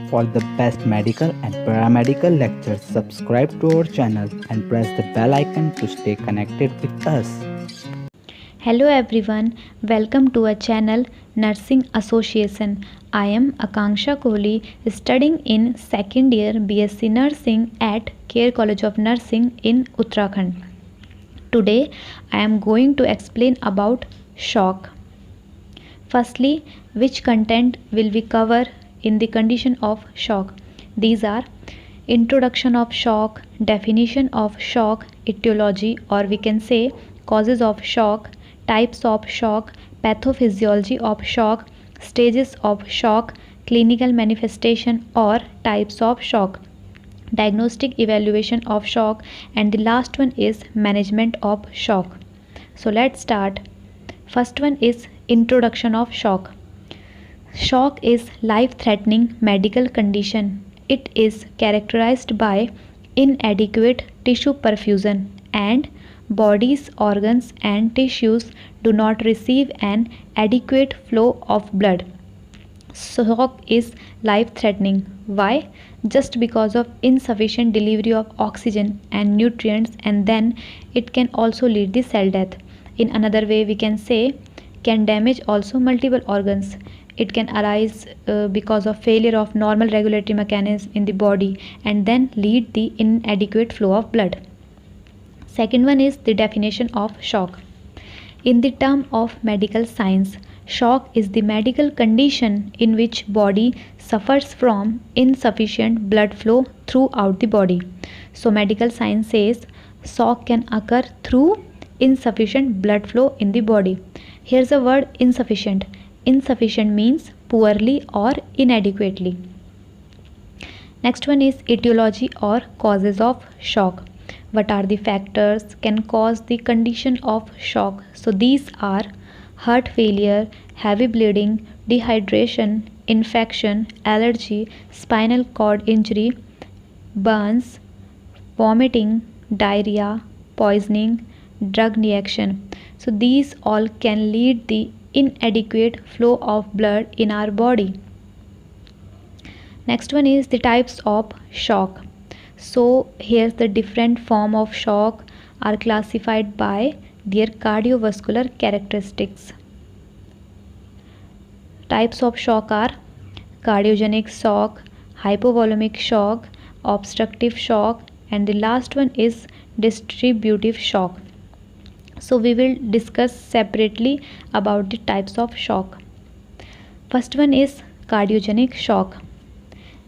For the best medical and paramedical lectures, subscribe to our channel and press the bell icon to stay connected with us. Hello everyone, welcome to our channel Nursing Association. I am Akanksha Kohli, studying in second year BSc Nursing at Care College of Nursing in Uttarakhand. Today I am going to explain about shock. Firstly, which content will we cover in the condition of shock? These are introduction of shock, definition of shock, etiology or we can say causes of shock, types of shock, pathophysiology of shock, stages of shock, clinical manifestation or types of shock, diagnostic evaluation of shock, and the last one is management of shock. So let's start. First one is introduction of shock. Shock is life-threatening medical condition. It is characterized by inadequate tissue perfusion and body's organs and tissues do not receive an adequate flow of blood. Shock is life-threatening. Why? Just because of insufficient delivery of oxygen and nutrients, and then it can also lead to cell death. In another way we can say can damage also multiple organs. It can arise because of failure of normal regulatory mechanisms in the body and then lead the inadequate flow of blood. Second one is the definition of shock. In the term of medical science, shock is the medical condition in which body suffers from insufficient blood flow throughout the body. So medical science says shock can occur through insufficient blood flow in the body. Here's the word insufficient. Insufficient means poorly or inadequately. Next one is etiology or causes of shock. What are the factors can cause the condition of shock? So these are heart failure, heavy bleeding, dehydration, infection, allergy, spinal cord injury, burns, vomiting, diarrhea, poisoning, drug reaction. So these all can lead the inadequate flow of blood in our body. Next one is the types of shock. So here's the different form of shock are classified by their cardiovascular characteristics. Types of shock are cardiogenic shock, hypovolemic shock, obstructive shock, and the last one is distributive shock. So we will discuss separately about the types of shock. First one is cardiogenic shock.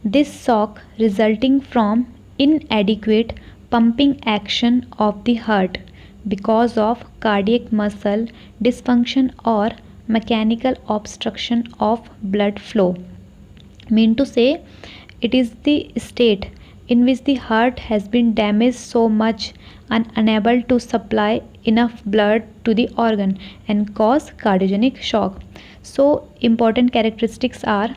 This shock resulting from inadequate pumping action of the heart because of cardiac muscle dysfunction or mechanical obstruction of blood flow. Mean to say, it is the state in which the heart has been damaged so much and unable to supply enough blood to the organ and cause cardiogenic shock. So important characteristics are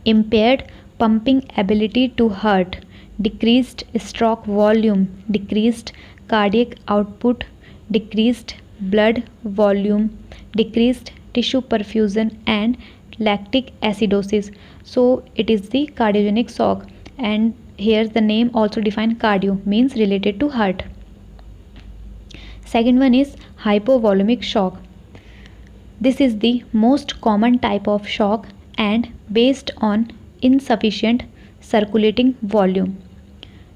impaired pumping ability to heart, decreased stroke volume, decreased cardiac output, decreased blood volume, decreased tissue perfusion and lactic acidosis. So it is the cardiogenic shock, and here the name also define cardio means related to heart. Second one is hypovolemic shock. This is the most common type of shock and based on insufficient circulating volume.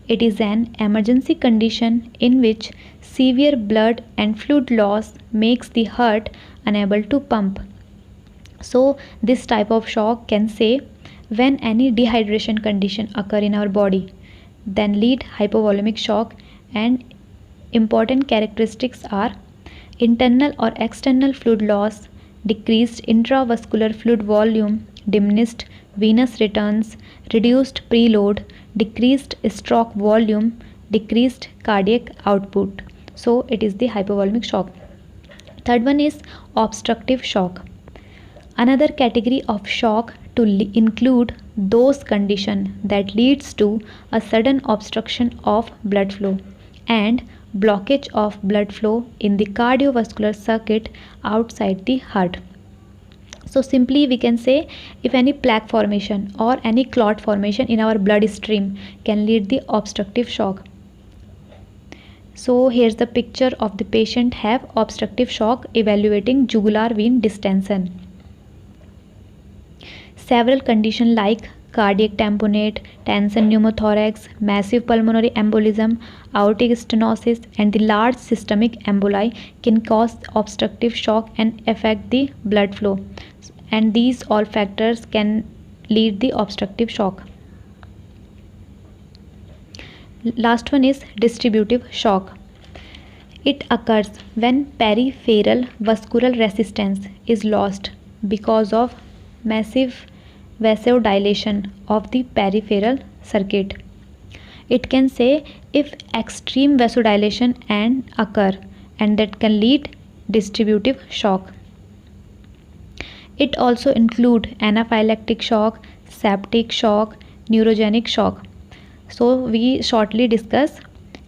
It is an emergency condition in which severe blood and fluid loss makes the heart unable to pump. So this type of shock can say when any dehydration condition occur in our body, then lead hypovolemic shock, and important characteristics are internal or external fluid loss, decreased intravascular fluid volume, diminished venous returns, reduced preload, decreased stroke volume, decreased cardiac output. So it is the hypovolemic shock. Third one is obstructive shock. Another category of shock to include those conditions that leads to a sudden obstruction of blood flow and blockage of blood flow in the cardiovascular circuit outside the heart. So simply we can say, if any plaque formation or any clot formation in our blood stream can lead the obstructive shock. So here's the picture of the patient have obstructive shock evaluating jugular vein distension. Several conditions like cardiac tamponade, tension pneumothorax, massive pulmonary embolism, aortic stenosis, and the large systemic emboli can cause obstructive shock and affect the blood flow. And these all factors can lead the obstructive shock. Last one is distributive shock. It occurs when peripheral vascular resistance is lost because of massive vasodilation of the peripheral circuit. It can say if extreme vasodilation and occur, and that can lead distributive shock. It also include anaphylactic shock, septic shock, neurogenic shock. So we shortly discuss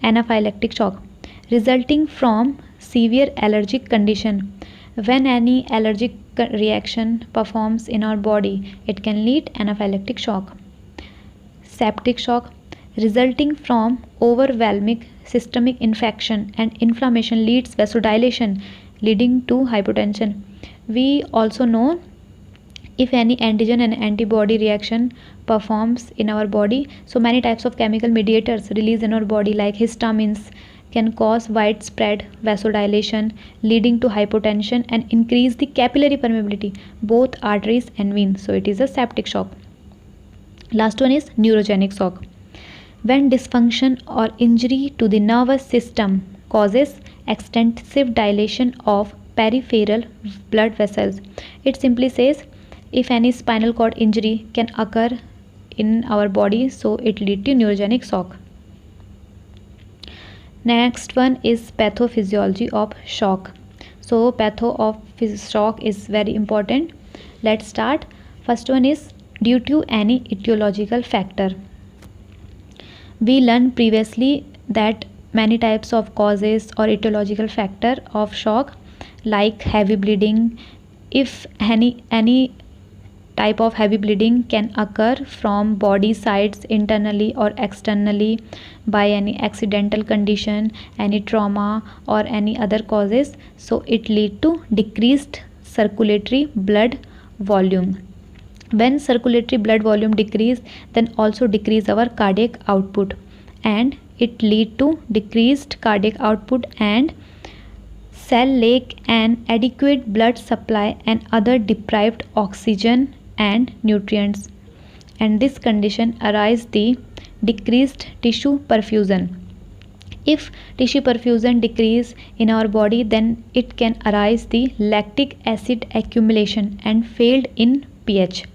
anaphylactic shock, resulting from severe allergic condition. When any allergic reaction performs in our body, it can lead anaphylactic shock. Septic shock, resulting from overwhelming systemic infection and inflammation, leads vasodilation, leading to hypotension. We also know if any antigen and antibody reaction performs in our body, so many types of chemical mediators released in our body like histamines can cause widespread vasodilation, leading to hypotension and increase the capillary permeability both arteries and veins. So it is a septic shock. Last one is neurogenic shock. When dysfunction or injury to the nervous system causes extensive dilation of peripheral blood vessels. It simply says if any spinal cord injury can occur in our body, so it lead to neurogenic shock. Next one is pathophysiology of shock. So patho of shock is very important. Let's start. First one is due to any etiological factor. We learned previously that many types of causes or etiological factor of shock like heavy bleeding. If any type of heavy bleeding can occur from body sides internally or externally by any accidental condition, any trauma or any other causes, so it lead to decreased circulatory blood volume. When circulatory blood volume decrease, then also decrease our cardiac output, and it lead to decreased cardiac output and cell lack and adequate blood supply and other deprived oxygen and nutrients, and this condition arise the decreased tissue perfusion. If tissue perfusion decrease in our body, then it can arise the lactic acid accumulation and failed in pH.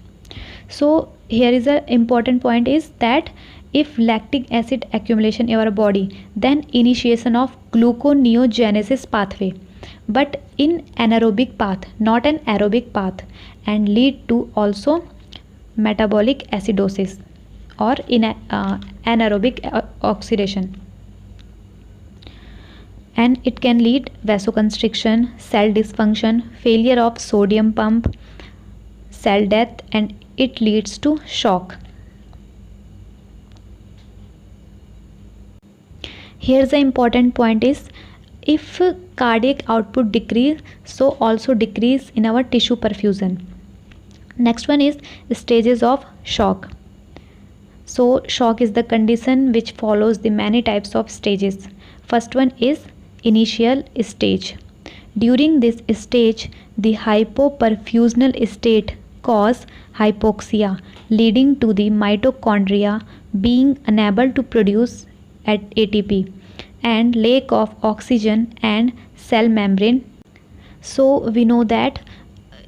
So here is a important point is that if lactic acid accumulation in our body, then initiation of gluconeogenesis pathway, but in anaerobic path, not an aerobic path, and lead to also metabolic acidosis or in anaerobic oxidation, and it can lead vasoconstriction, cell dysfunction, failure of sodium pump, cell death, and it leads to shock. Here's the important point is if cardiac output decrease, so also decrease in our tissue perfusion. Next one is stages of shock. So shock is the condition which follows the many types of stages. First one is initial stage. During this stage, the hypoperfusional state cause hypoxia, leading to the mitochondria being unable to produce ATP and lack of oxygen and cell membrane. So we know that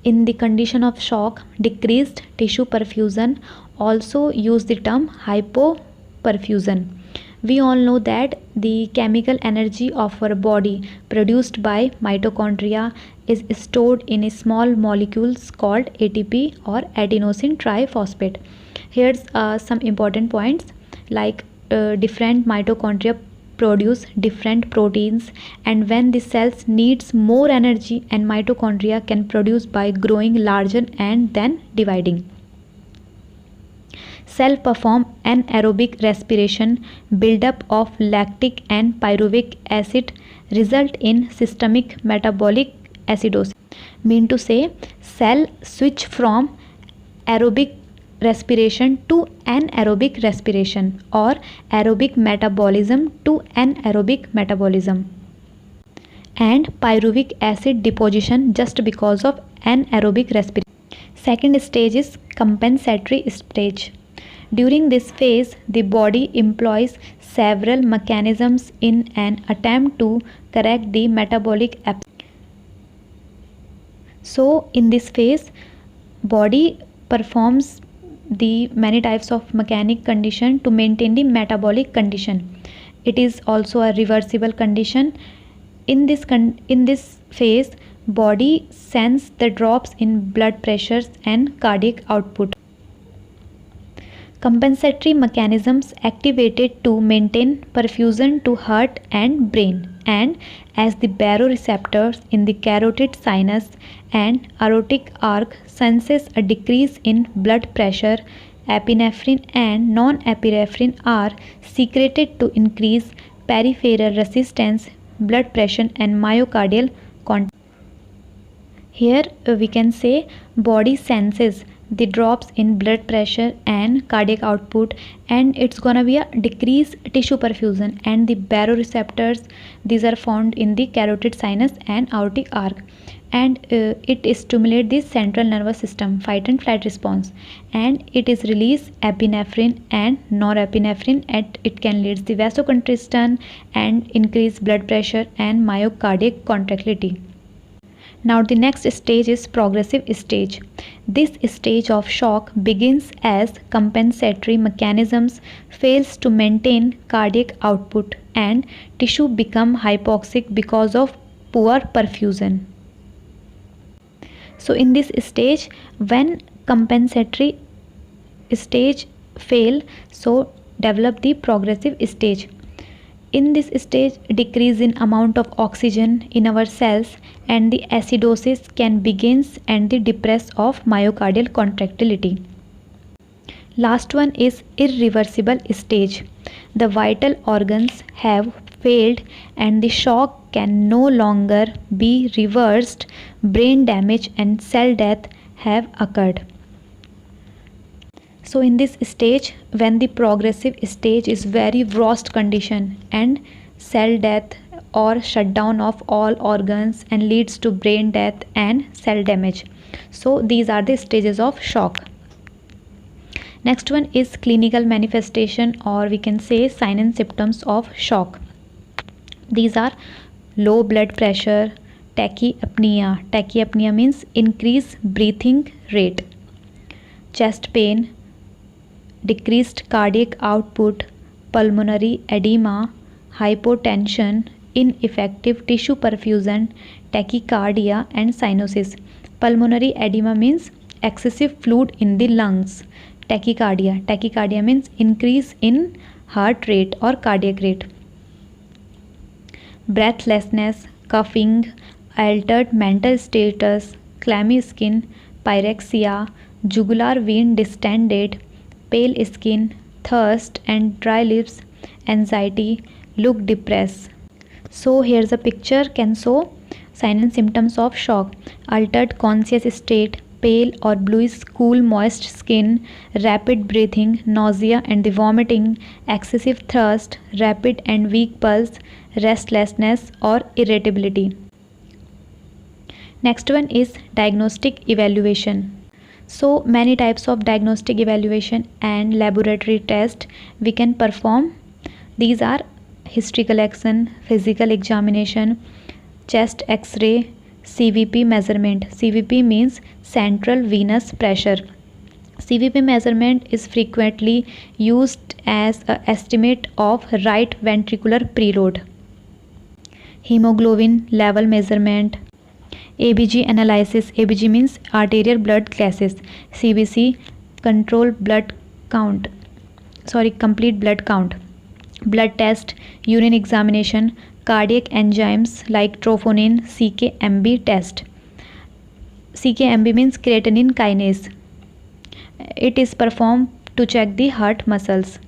in the condition of shock, decreased tissue perfusion, also use the term hypoperfusion. We all know that the chemical energy of our body produced by mitochondria is stored in small molecules called ATP or adenosine triphosphate. Here's some important points like different mitochondria produce different proteins, and when the cells needs more energy, and mitochondria can produce by growing larger and then dividing. Cell perform anaerobic respiration. Buildup of lactic and pyruvic acid result in systemic metabolic acidosis. Mean to say, cell switch from aerobic respiration to anaerobic respiration, or aerobic metabolism to anaerobic metabolism, and pyruvic acid deposition just because of anaerobic respiration. Second stage is compensatory stage. During this phase, the body employs several mechanisms in an attempt to correct the metabolic absence. So in this phase, body performs the many types of mechanic condition to maintain the metabolic condition. It is also a reversible condition. In this phase, body sense the drops in blood pressures and cardiac output. Compensatory mechanisms activated to maintain perfusion to heart and brain, and as the baroreceptors in the carotid sinus and aortic arc senses a decrease in blood pressure, epinephrine and norepinephrine are secreted to increase peripheral resistance, blood pressure and myocardial contraction. Here we can say body senses the drops in blood pressure and cardiac output, and it's gonna be a decreased tissue perfusion, and the baroreceptors, these are found in the carotid sinus and aortic arc, and it stimulates the central nervous system fight and flight response, and it is release epinephrine and norepinephrine, and it can lead the vasoconstriction and increase blood pressure and myocardial contractility. Now the next stage is progressive stage. This stage of shock begins as compensatory mechanisms fails to maintain cardiac output and tissue become hypoxic because of poor perfusion. So in this stage, when compensatory stage fail, so develop the progressive stage. In this stage, decrease in amount of oxygen in our cells and the acidosis can begins and the depress of myocardial contractility. Last one is irreversible stage. The vital organs have failed and the shock can no longer be reversed. Brain damage and cell death have occurred. So in this stage, when the progressive stage is very worst condition and cell death or shutdown of all organs and leads to brain death and cell damage. So these are the stages of shock. Next one is clinical manifestation, or we can say sign and symptoms of shock. These are low blood pressure, tachypnea. Tachypnea means increased breathing rate, chest pain, decreased cardiac output, pulmonary edema, hypotension, ineffective tissue perfusion, tachycardia and cyanosis. Pulmonary edema means excessive fluid in the lungs. Tachycardia means increase in heart rate or cardiac rate. Breathlessness, coughing, altered mental status, clammy skin, pyrexia, jugular vein distended, pale skin, thirst and dry lips, anxiety, look depressed. So here's a picture can show sign and symptoms of shock. Altered conscious state, pale or bluish cool moist skin, rapid breathing, nausea and the vomiting, excessive thirst, rapid and weak pulse, restlessness or irritability. Next one is diagnostic evaluation. So many types of diagnostic evaluation and laboratory test we can perform. These are history collection, physical examination, chest x-ray, CVP measurement. CVP means central venous pressure. CVP measurement is frequently used as an estimate of right ventricular preload. Hemoglobin level measurement, ABG analysis. ABG means arterial blood gases. CBC complete blood count. blood test, urine examination, cardiac enzymes like troponin, CKMB test. CKMB means creatinine kinase. It is performed to check the heart muscles.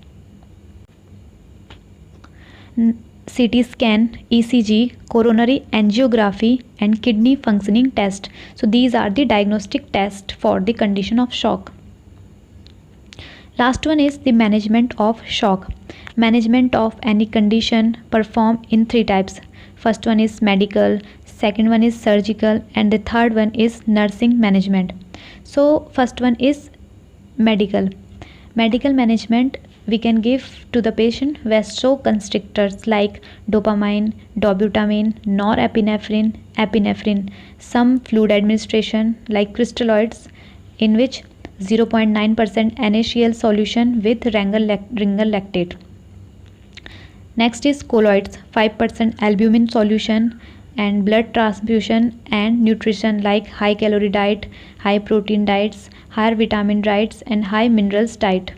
CT scan, ECG, coronary angiography, and kidney functioning test. So these are the diagnostic tests for the condition of shock. Last one is the management of shock. Management of any condition performed in three types. First one is medical, second one is surgical, and the third one is nursing management. So first one is medical. Medical management, we can give to the patient vasoconstrictors like dopamine, dobutamine, norepinephrine, epinephrine, some fluid administration like crystalloids in which 0.9% NaCl solution with ringal lactate. Next is colloids, 5% albumin solution, and blood transfusion and nutrition like high calorie diet, high protein diets, higher vitamin diets, and high minerals diet.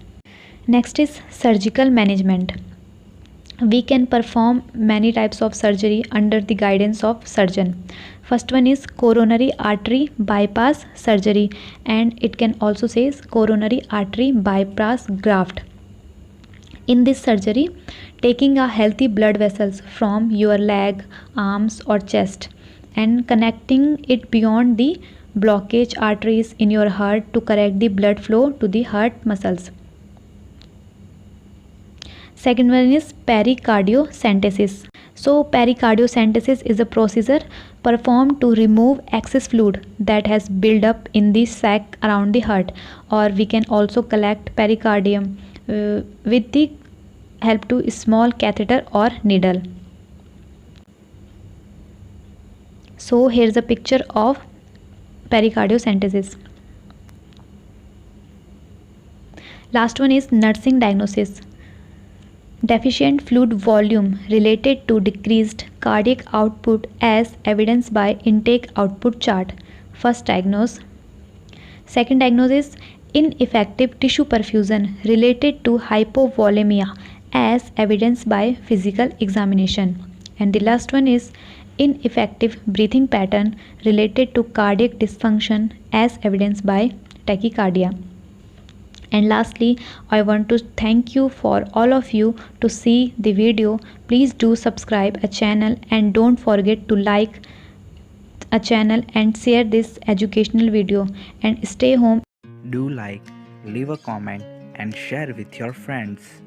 Next is surgical management. We can perform many types of surgery under the guidance of surgeon. First one is coronary artery bypass surgery, and it can also say coronary artery bypass graft. In this surgery, taking a healthy blood vessels from your leg, arms or chest and connecting it beyond the blockage arteries in your heart to correct the blood flow to the heart muscles. Second one is pericardiocentesis. So pericardiocentesis is a procedure performed to remove excess fluid that has built up in the sac around the heart, or we can also collect pericardium with the help to a small catheter or needle. So here's a picture of pericardiocentesis. Last one is nursing diagnosis. Deficient fluid volume related to decreased cardiac output as evidenced by intake output chart. First diagnose. Second diagnosis, ineffective tissue perfusion related to hypovolemia as evidenced by physical examination. And the last one is ineffective breathing pattern related to cardiac dysfunction as evidenced by tachycardia. And lastly, I want to thank you for all of you to see the video. Please do subscribe a channel and don't forget to like a channel and share this educational video, and stay home. Do like, leave a comment and share with your friends.